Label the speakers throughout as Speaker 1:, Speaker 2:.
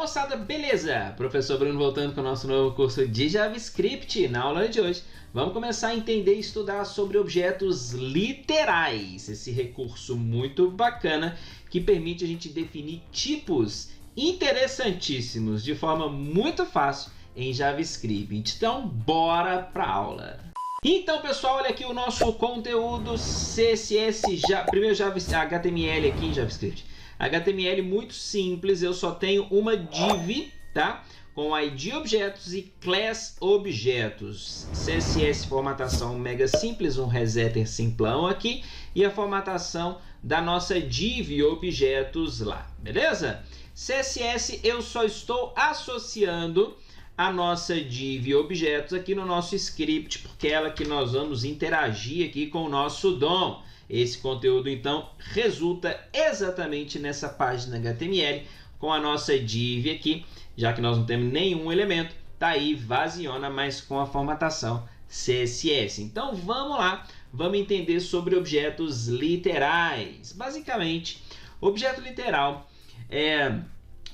Speaker 1: moçada, beleza? Professor Bruno voltando com o nosso novo curso de JavaScript. Na aula de hoje, vamos começar a entender e estudar sobre objetos literais. Esse recurso muito bacana que permite a gente definir tipos interessantíssimos de forma muito fácil em JavaScript. Então, bora para a aula. Então, pessoal, olha aqui o nosso conteúdo CSS, primeiro HTML aqui em JavaScript. HTML muito simples, eu só tenho uma div, tá? Com ID objetos e class objetos. CSS formatação mega simples, um resetter simplão aqui e a formatação da nossa div objetos lá, beleza? CSS eu só estou associando a nossa div objetos aqui no nosso script, porque é ela que nós vamos interagir aqui com o nosso DOM. Esse conteúdo, então, resulta exatamente nessa página HTML com a nossa div aqui, já que nós não temos nenhum elemento, tá aí vaziona, mas com a formatação CSS. Então, vamos lá, vamos entender sobre objetos literais. Basicamente, objeto literal é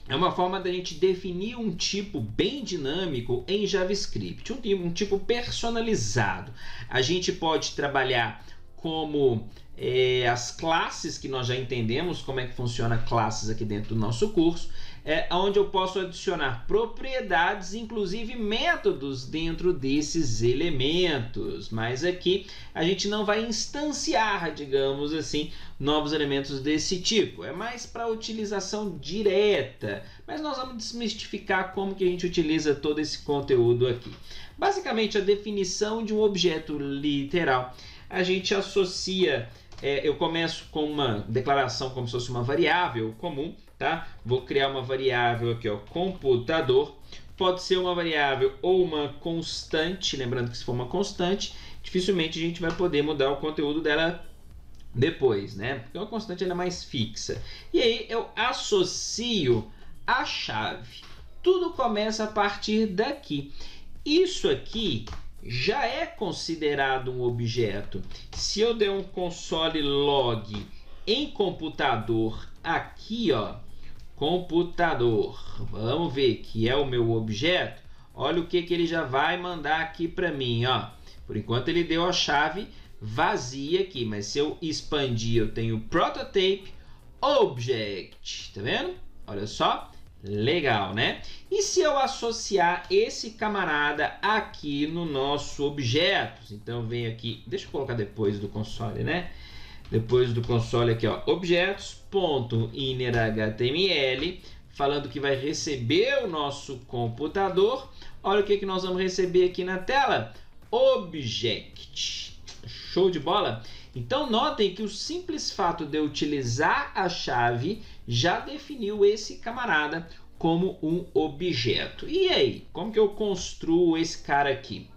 Speaker 1: uma forma da gente definir um tipo bem dinâmico em JavaScript, um tipo personalizado. A gente pode trabalhar como as classes, que nós já entendemos como é que funciona classes aqui dentro do nosso curso, onde eu posso adicionar propriedades, inclusive métodos dentro desses elementos. Mas aqui a gente não vai instanciar, digamos assim, novos elementos desse tipo. É mais para utilização direta, mas nós vamos desmistificar como que a gente utiliza todo esse conteúdo aqui. Basicamente, a definição de um objeto literal, a gente associa, eu começo com uma declaração como se fosse uma variável comum, tá? Vou criar uma variável aqui, ó, computador. Pode ser uma variável ou uma constante, lembrando que se for uma constante, dificilmente a gente vai poder mudar o conteúdo dela depois, né? Porque uma constante ela é mais fixa. E aí eu associo a chave. Tudo começa a partir daqui. Isso aqui já é considerado um objeto. Se eu der um console log em computador aqui, ó, computador, vamos ver que é o meu objeto. Olha o que ele já vai mandar aqui para mim, ó. Por enquanto ele deu a chave vazia aqui, mas se eu expandir eu tenho prototype object, tá vendo? Olha só. Legal, né? E se eu associar esse camarada aqui no nosso objetos? Então vem aqui, deixa eu colocar depois do console, né? Depois do console aqui, ó, objetos.innerHTML, falando que vai receber o nosso computador. Olha o que nós vamos receber aqui na tela. Object. Show de bola? Então notem que o simples fato de eu utilizar a chave já definiu esse camarada como um objeto. E aí, como que eu construo esse cara aqui?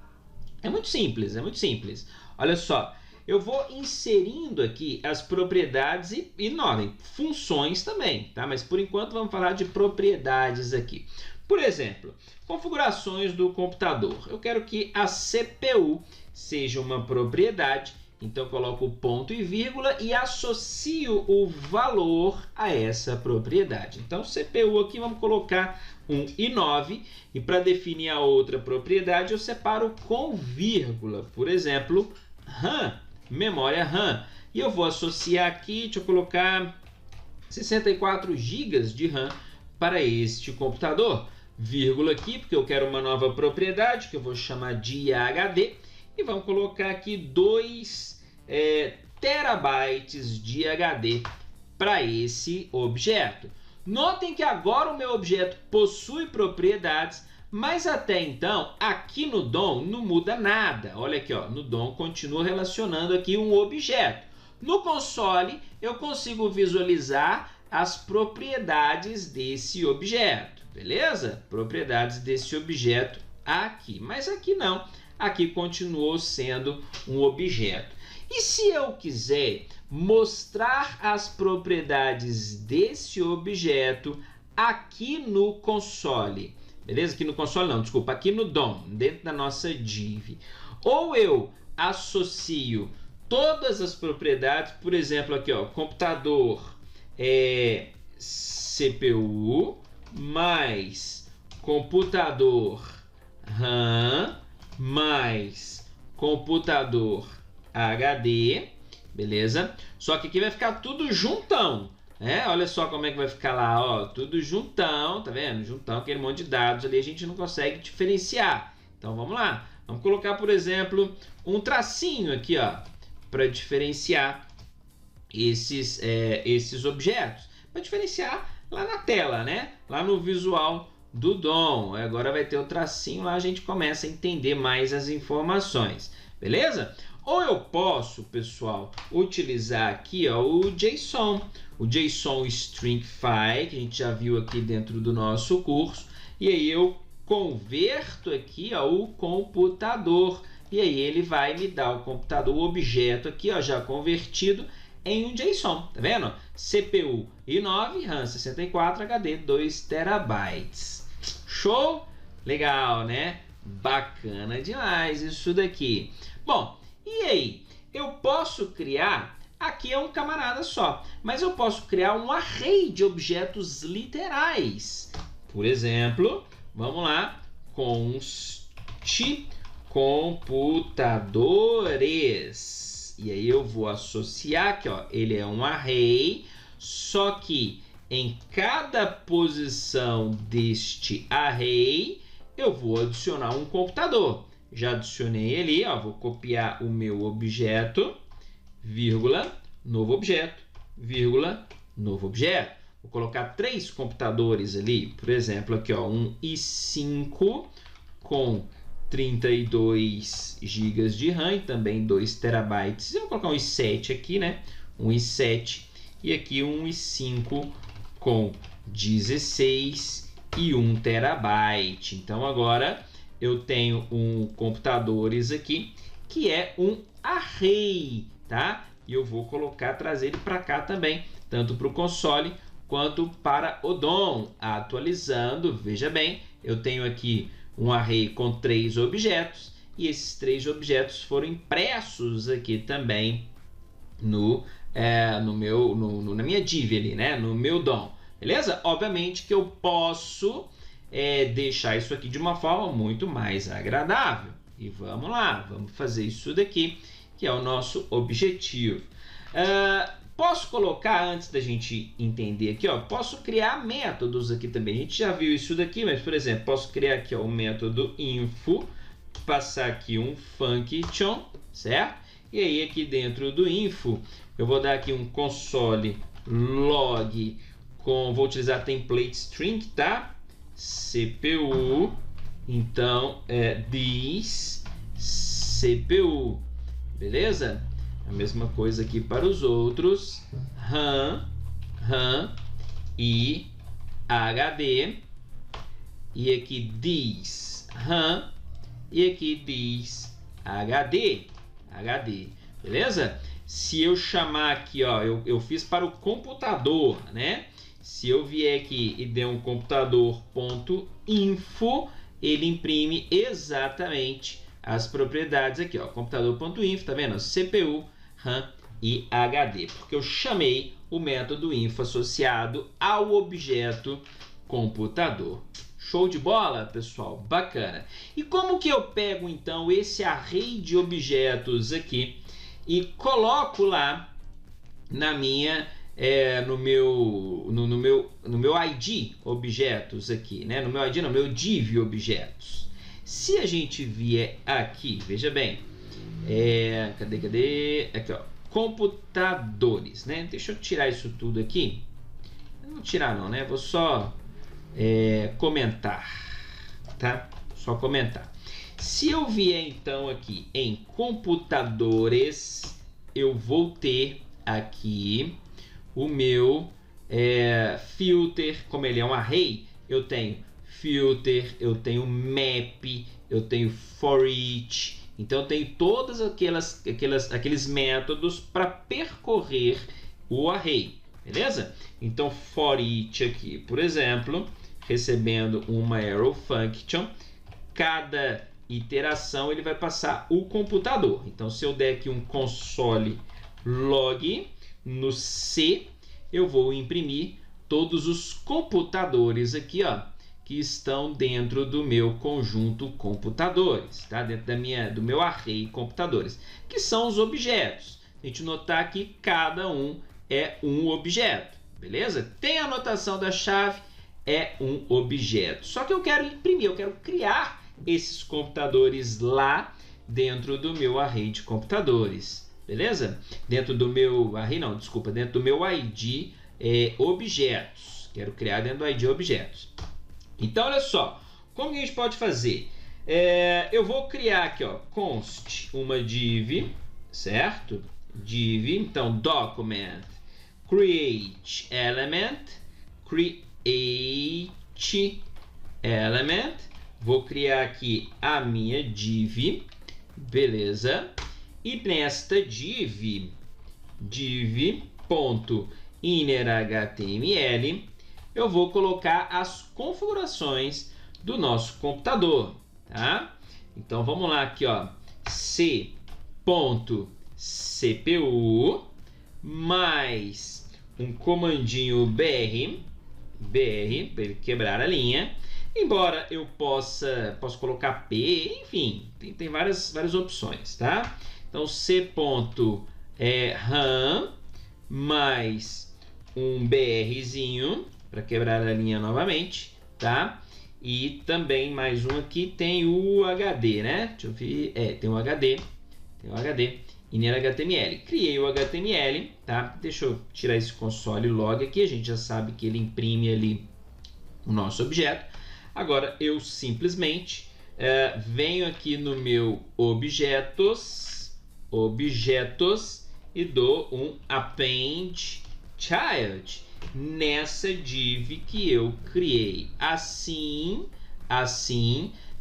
Speaker 1: É muito simples, é muito simples. Olha só, eu vou inserindo aqui as propriedades e notem, funções também, tá? Mas por enquanto vamos falar de propriedades aqui. Por exemplo, configurações do computador. Eu quero que a CPU seja uma propriedade. Então eu coloco o ponto e vírgula e associo o valor a essa propriedade. Então CPU aqui vamos colocar um i9 e para definir a outra propriedade eu separo com vírgula. Por exemplo, RAM, memória RAM. E eu vou associar aqui, deixa eu colocar 64 GB de RAM para este computador. Vírgula aqui, porque eu quero uma nova propriedade que eu vou chamar de HD. E vamos colocar aqui 2 terabytes de HD para esse objeto. Notem que agora o meu objeto possui propriedades, mas até então aqui no DOM não muda nada. Olha aqui, ó, no DOM continua relacionando aqui um objeto. No console eu consigo visualizar as propriedades desse objeto, beleza? Propriedades desse objeto aqui, mas aqui não. Aqui continuou sendo um objeto. E se eu quiser mostrar as propriedades desse objeto aqui no console, beleza? Aqui no console não, desculpa, aqui no DOM, dentro da nossa div. Ou eu associo todas as propriedades, por exemplo, aqui, ó, computador, CPU, mais computador RAM mais computador HD, beleza? Só que aqui vai ficar tudo juntão, né? Olha só como é que vai ficar lá, ó, tudo juntão, tá vendo? Juntão, aquele monte de dados ali, a gente não consegue diferenciar. Então vamos lá, vamos colocar, por exemplo, um tracinho aqui, ó, para diferenciar esses objetos, para diferenciar lá na tela, né? Lá no visual do DOM. Agora vai ter o tracinho lá, a gente começa a entender mais as informações, beleza? Ou eu posso, pessoal, utilizar aqui, ó, o JSON Stringify, que a gente já viu aqui dentro do nosso curso, e aí eu converto aqui, ó, o computador, e aí ele vai me dar o computador, o objeto aqui, ó, já convertido em um JSON, tá vendo? CPU i9, RAM 64, HD 2 TB. Show? Legal, né? Bacana demais isso daqui. Bom, e aí? Eu posso criar, aqui é um camarada só, mas eu posso criar um array de objetos literais. Por exemplo, vamos lá, const computadores. E aí eu vou associar aqui, ó, ele é um array, só que em cada posição deste array eu vou adicionar um computador. Já adicionei ali, ó, vou copiar o meu objeto, vírgula, novo objeto, vírgula, novo objeto. Vou colocar 3 computadores ali, por exemplo, aqui, ó, um i5 com 32 GB de RAM e também 2 TB. Eu vou colocar um i7 aqui, né? Um i7 e aqui um i5 com 16 e 1 TB. Então agora eu tenho um computadores aqui que é um array, tá? E eu vou trazer ele para cá também, tanto para o console quanto para o DOM. Atualizando, veja bem, eu tenho aqui um array com 3 objetos e esses 3 objetos foram impressos aqui também na minha div ali, né? No meu DOM, beleza? Obviamente que eu posso deixar isso aqui de uma forma muito mais agradável. E vamos lá, vamos fazer isso daqui, que é o nosso objetivo. Posso colocar, antes da gente entender aqui, ó, posso criar métodos aqui também. A gente já viu isso daqui, mas, por exemplo, posso criar aqui, ó, o método info, passar aqui um function, certo? E aí aqui dentro do info, eu vou dar aqui um console log vou utilizar template string, tá? CPU, então this CPU, beleza? A mesma coisa aqui para os outros, RAM e HD, e aqui this RAM e aqui this HD, beleza? Se eu chamar aqui, ó, eu fiz para o computador, né? Se eu vier aqui e der um computador.info, ele imprime exatamente as propriedades aqui, ó, computador.info, tá vendo? CPU, RAM e HD, porque eu chamei o método info associado ao objeto computador. Show de bola, pessoal? Bacana. E como que eu pego, então, esse array de objetos aqui e coloco lá na minha, no meu ID objetos aqui, né? No meu ID, no meu div objetos. Se a gente vier aqui, veja bem, cadê? Aqui, ó, computadores, né? Deixa eu tirar isso tudo aqui. Não vou tirar não, né? Vou só comentar, tá? Só comentar. Se eu vier então aqui em computadores, eu vou ter aqui o meu filter, como ele é um array, eu tenho filter, eu tenho map, eu tenho for each, então eu tenho todos aqueles métodos para percorrer o array, beleza? Então for each aqui, por exemplo, recebendo uma arrow function, cada iteração ele vai passar o computador. Então se eu der aqui um console log no C, eu vou imprimir todos os computadores aqui, ó, que estão dentro do meu conjunto computadores, tá? Dentro do meu array computadores, que são os objetos. A gente notar que cada um é um objeto, beleza? Tem a anotação da chave, é um objeto. Só que eu quero imprimir, eu quero criar esses computadores lá dentro do meu array de computadores, beleza? Dentro do meu array, não, desculpa, dentro do meu ID objetos. Quero criar dentro do ID objetos. Então, olha só, como que a gente pode fazer? Eu vou criar aqui, ó, const uma div, certo? Div, então, document, create element, vou criar aqui a minha div, beleza? E nesta div.innerHTML, eu vou colocar as configurações do nosso computador, tá? Então vamos lá aqui, ó, c.cpu mais um comandinho br para ele quebrar a linha. Embora eu possa colocar p, enfim, tem várias opções, tá? Então c.ram mais um brzinho para quebrar a linha novamente, tá? E também mais um aqui tem o HD, né? Deixa eu ver, tem o HD, inner HTML. Criei o HTML, tá? Deixa eu tirar esse console log aqui, a gente já sabe que ele imprime ali o nosso objeto. Agora eu simplesmente venho aqui no meu objetos e dou um append child nessa div que eu criei. Assim,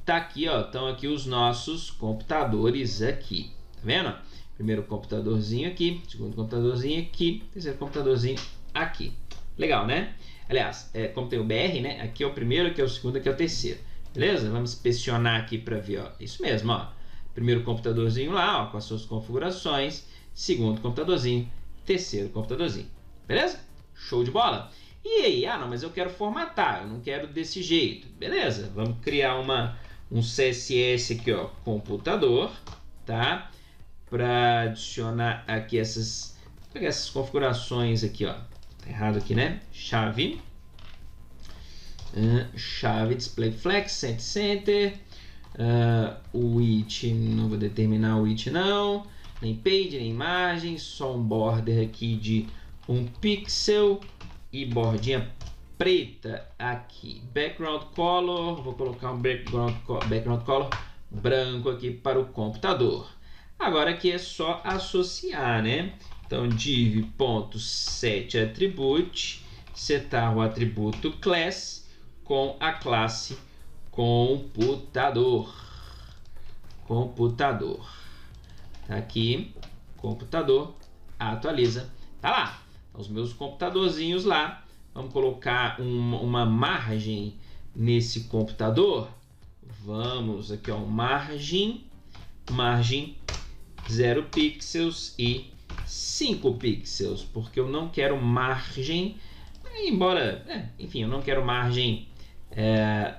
Speaker 1: tá aqui, ó, estão aqui os nossos computadores aqui, tá vendo? Primeiro computadorzinho aqui, segundo computadorzinho aqui, terceiro computadorzinho aqui. Legal, né? Aliás, como tem o BR, né? Aqui é o primeiro, aqui é o segundo, aqui é o terceiro. Beleza? Vamos inspecionar aqui para ver, ó. Isso mesmo, ó. Primeiro computadorzinho lá, ó, com as suas configurações. Segundo computadorzinho, terceiro computadorzinho. Beleza? Show de bola? E aí? Ah, não, mas eu quero formatar, eu não quero desse jeito. Beleza? Vamos criar um CSS aqui, ó, computador, tá? Para adicionar aqui pegar essas configurações aqui, ó. Tá errado aqui, né? Chave display flex center, o it, não vou determinar o it não, nem page, nem imagem, só um border aqui de 1 pixel e bordinha preta aqui. Background color, vou colocar um background color branco aqui para o computador. Agora aqui é só associar, né? Então, div.setAttribute, setar o atributo class com a classe computador. Tá aqui, computador, atualiza, tá lá. Os meus computadorzinhos lá. Vamos colocar uma margem nesse computador. Vamos aqui, ó, margem 0 pixels e 5 pixels, porque eu não quero margem, embora, enfim, eu não quero margem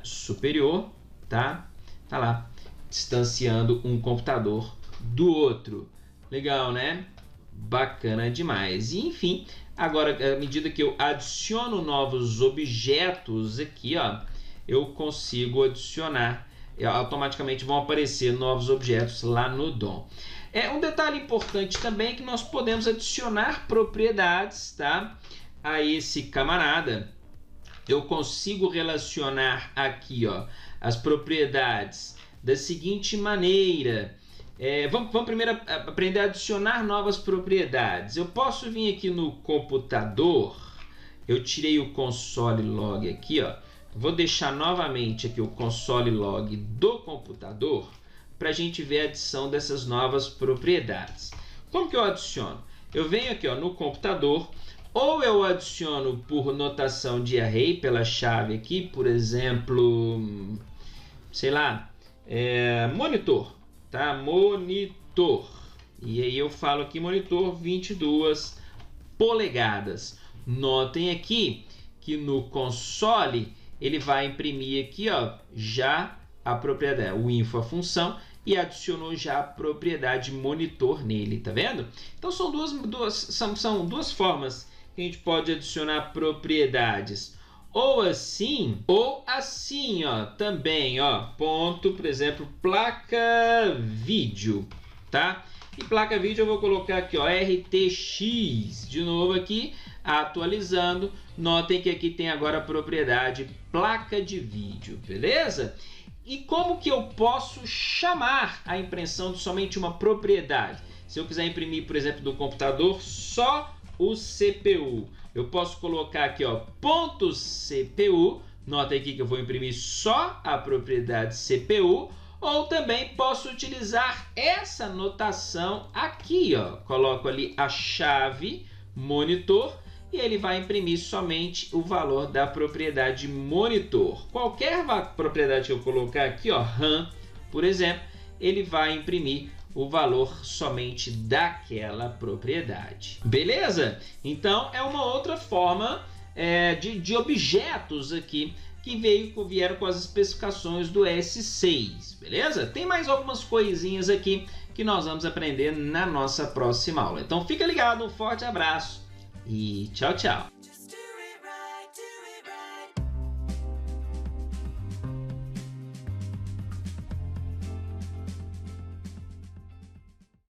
Speaker 1: superior, tá? Tá lá, distanciando um computador do outro. Legal, né? Bacana demais. E, enfim, agora, à medida que eu adiciono novos objetos aqui, ó, eu consigo adicionar, automaticamente vão aparecer novos objetos lá no DOM. Um detalhe importante também é que nós podemos adicionar propriedades, tá, a esse camarada. Eu consigo relacionar aqui, ó, as propriedades da seguinte maneira. Vamos primeiro aprender a adicionar novas propriedades. Eu posso vir aqui no computador, eu tirei o console log aqui, ó. Vou deixar novamente aqui o console log do computador para a gente ver a adição dessas novas propriedades. Como que eu adiciono? Eu venho aqui, ó, no computador, ou eu adiciono por notação de array pela chave aqui, por exemplo, sei lá, monitor, tá? Monitor. E aí eu falo aqui monitor 22 polegadas. Notem aqui que aqui no console, ele vai imprimir aqui, ó, já a propriedade, o info, a função, e adicionou já a propriedade monitor nele, tá vendo? Então são duas formas que a gente pode adicionar propriedades. Ou assim, ó, também, ó, ponto, por exemplo, placa vídeo, tá? E placa vídeo eu vou colocar aqui, ó, RTX, de novo aqui, atualizando. Notem que aqui tem agora a propriedade placa de vídeo, beleza? E como que eu posso chamar a impressão de somente uma propriedade? Se eu quiser imprimir, por exemplo, do computador, só o CPU, eu posso colocar aqui, ó, ponto CPU. Nota aqui que eu vou imprimir só a propriedade CPU. Ou também posso utilizar essa notação aqui, ó. Coloco ali a chave monitor e ele vai imprimir somente o valor da propriedade monitor. Qualquer propriedade que eu colocar aqui, ó, RAM, por exemplo, ele vai imprimir o valor somente daquela propriedade. Beleza? Então é uma outra forma de objetos aqui que vieram com as especificações do S6, beleza? Tem mais algumas coisinhas aqui que nós vamos aprender na nossa próxima aula. Então fica ligado, um forte abraço e tchau, tchau!